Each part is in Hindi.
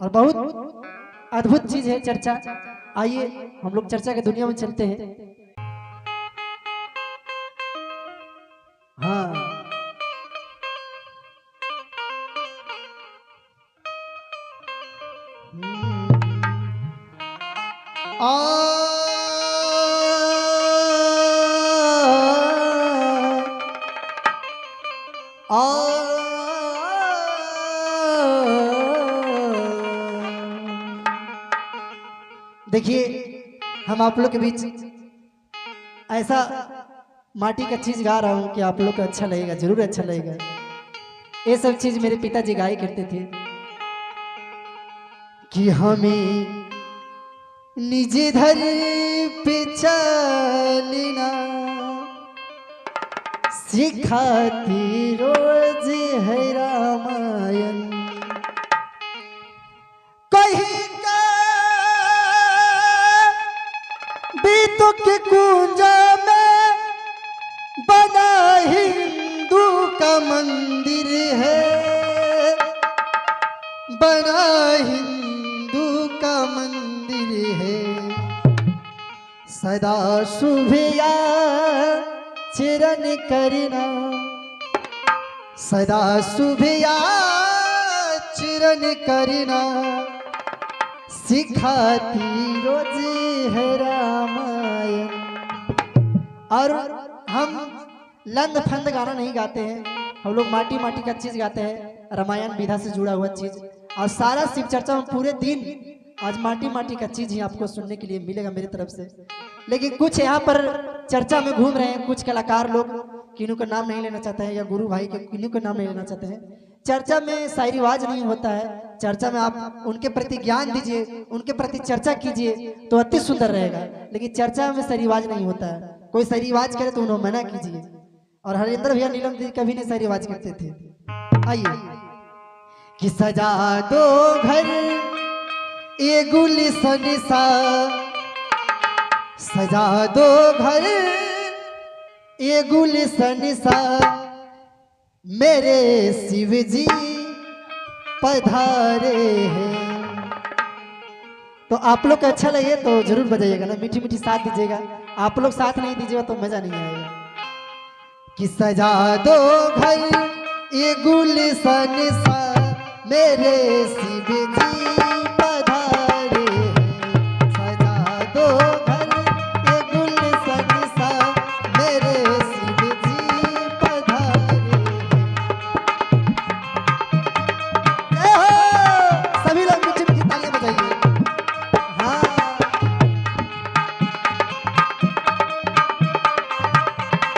और बहुत अद्भुत चीज है चर्चा। आइए हम लोग चर्चा की दुनिया में चलते हैं। हाँ देखिए हम आप लोग के बीच ऐसा माटी का चीज गा रहा हूँ कि आप लोग को अच्छा लगेगा, जरूर अच्छा लगेगा। ये सब चीज मेरे पिताजी गाया करते थे कि हमें निज धर पे चलना सिखाती रोज है रामायण। कहीं का बीतों के कुंजा में बना हिंदू का मंदिर है, बना हिंदू का मंदिर है। सदा शुभया चिरन करना, सदा शुभया चिरन करना सिखाती रोज है रामायण। और हम लंद फंद गाना नहीं गाते हैं, हम लोग माटी माटी का चीज गाते हैं, रामायण विधा से जुड़ा हुआ चीज। और सारा शिव चर्चा में पूरे दिन आज माटी माटी का चीज ही आपको सुनने के लिए मिलेगा मेरी तरफ से। लेकिन कुछ यहाँ पर चर्चा में घूम रहे हैं, कुछ कलाकार लोग, किन्हीं का नाम नहीं लेना चाहते हैं, या गुरु भाई के किन्हीं का नाम नहीं लेना चाहते हैं। चर्चा में शायरी रिवाज नहीं होता है, चर्चा में आप उनके प्रति ज्ञान दीजिए, उनके प्रति चर्चा कीजिए तो अति सुंदर रहेगा। लेकिन चर्चा में शायरी रिवाज नहीं होता है, कोई शायरी रिवाज करे तो उन्हें मना कीजिए। और हरिंद्र भैया नीलम दीदी कभी नहीं शायरी रिवाज करते थे। आइए कि सजा दो घर ये गुलशन सा, सजा दो घर ये गुलशन सा, मेरे शिव जी पधारे हैं। तो आप लोग को अच्छा लगे तो जरूर बजाइएगा ना, मीठी मीठी साथ दीजिएगा। आप लोग साथ नहीं दीजिएगा तो मजा नहीं आएगा। कि सजा दो घर ये गुलशन सा, मेरे शिव जी पधारे हैं। सजा दो घर ये गुलशन सा, मेरे शिव जी पधारे हैं। सभी लोग मीठी मीठी तालियां बजाइए। हाँ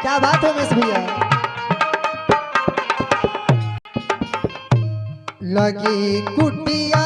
क्या बात है उमेश भैया। लगी कुटिया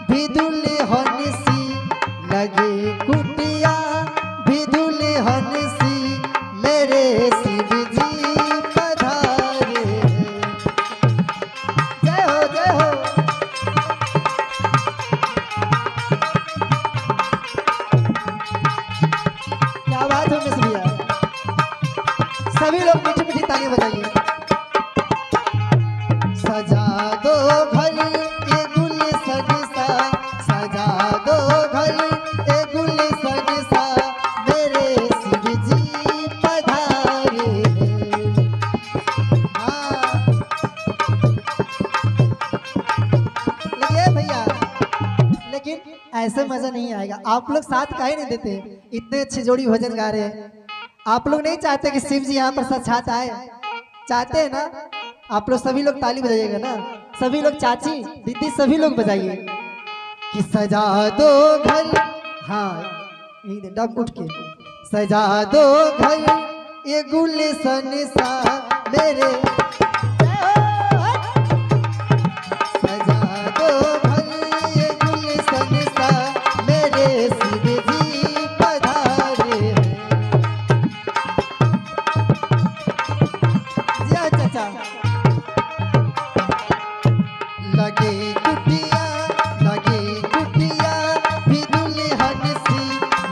भी दुल्हन सी, लगी कुटिया भी दुल्हन सी, मेरे शिव जी पधारे हैं। जय हो जय हो। क्या बात है मिस भैया, सभी लोग मीठी मीठी तालियां बजाइए। सजा दो घर ये गुलशन सा, सजा दो घर ये गुलशन सा, मेरे शिव जी पधारे हैं। हाँ लगे भैया, लेकिन ऐसे मजा नहीं आएगा। आप लोग साथ काहे नहीं देते, इतने अच्छे जोड़ी भजन गा रहे हैं। आप लोग नहीं चाहते कि शिव जी यहाँ पर साक्षात आए, चाहते हैं ना? आप लोग सभी लोग ताली बजाइएगा ना, सभी लोग, चाची दीदी सभी लोग बजाइए। कि सजा दो घर, हाँ डब उठ के, सजा दो घर ये गुलशन सा, मेरे सजा दो घर ये गुलशन सा, मेरे शिव जी पधारे हैं। जय चाचा। लगे कुटिया, लगे कुटिया भी दुल्हन सी,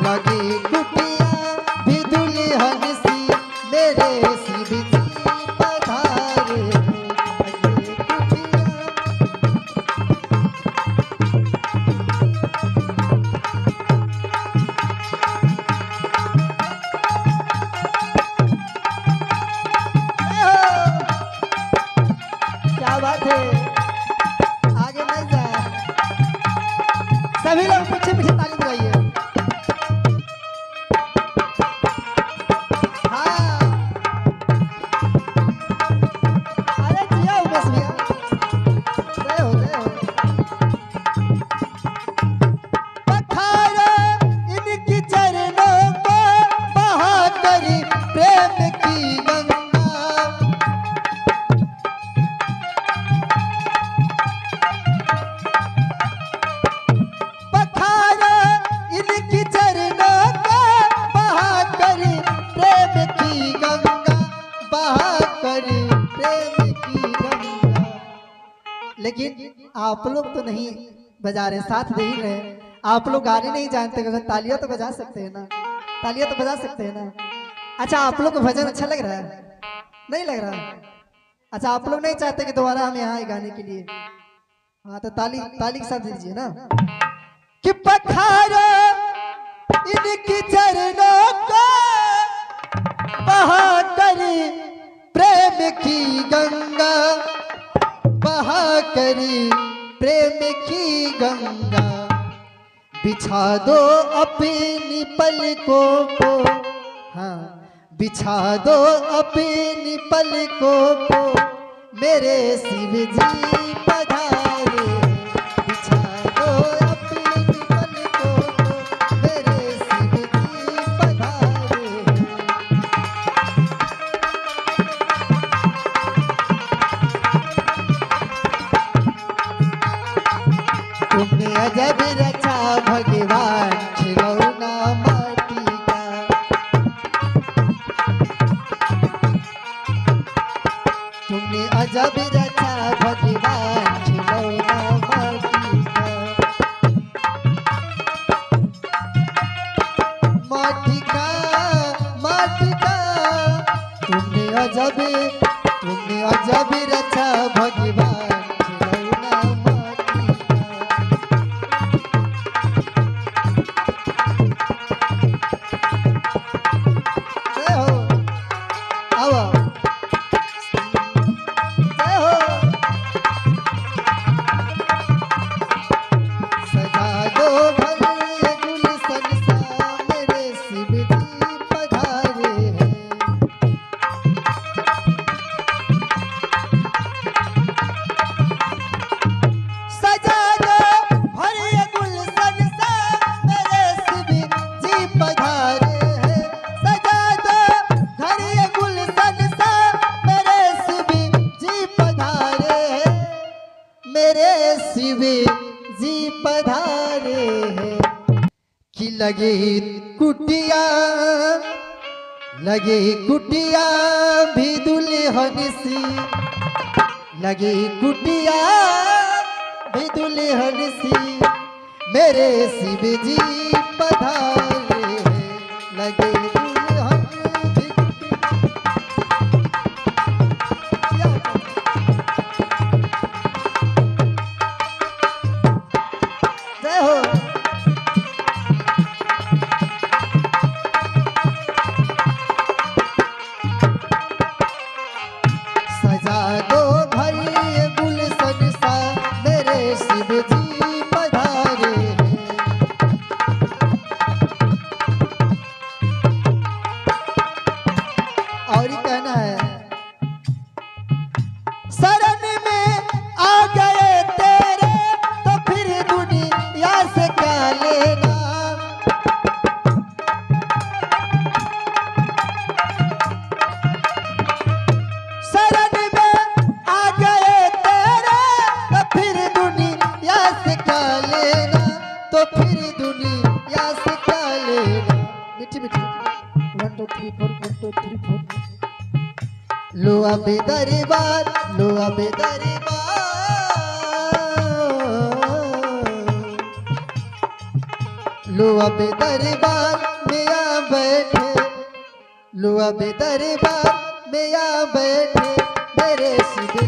लगे कुटिया भी दुल्हन सी, मेरे शिव जी पधारे आप लोग तो नहीं बजा रहे, साथ दे ही रहे। आप लोग गाने नहीं जानते, अगर तालियां तो बजा सकते हैं ना, तालियां तो बजा सकते हैं ना। अच्छा, आप लोग को भजन अच्छा लग रहा है? नहीं लग रहा? अच्छा, आप लोग नहीं चाहते कि दोबारा हम यहाँ आए गाने के लिए? हाँ, तो ताली ताली के साथ दीजिए ना। कि पखारो इनकी चरणों को, बहा करी प्रेम की गंगा, बहा करी प्रेम की गंगा। बिछा दो अपनी पलकों को, हाँ बिछा दो अपनी पलकों को, मेरे शिव जी पधारे। बिछा दो अपनी पलकों को, मेरे शिव जी पधारे। तुमने अजब रचा भगवान खिलौना माटी का। तुमने अजब रचा भगवान खिलौना माटी का। माटी का, माटी का। तुमने अजब रचा भगवान खिलौना माटी का। जय हो, आओ जय हो। सजा दो भले गुलशन सा, मेरे शिव जी पधारे हैं। सजा दो भले गुलशन सा, मेरे शिव जी पधारे हैं। सजा दो भले गुलशन सा, मेरे शिव जी पधारे हैं। मेरे शिव जी पधारे हैं। कि लगे कुटिया भी दुल्हन सी, लगे कुटिया भी दुल्हन सी, मेरे शिव जी पधारे हैं। लगे दुल्हन भी जय हो। सजा दो भले गुलशन सा, मेरे शिव जी पधारे हैं। और ही कहना है, शरण में आ गए तेरे, तो फिर दुनिया से क्या लेना। शरण में आ गए तेरे, तो फिर दुनिया से क्या लेना, तो फिर दुनिया से क्या लेना। मीठी मीठी 1 2 3 4 1 2 3 4। लो अब दरबार, लो अब दरबार, लो अब दरबार में आ बैठे। लो अब दरबार में आ बैठे, मेरे शिव जी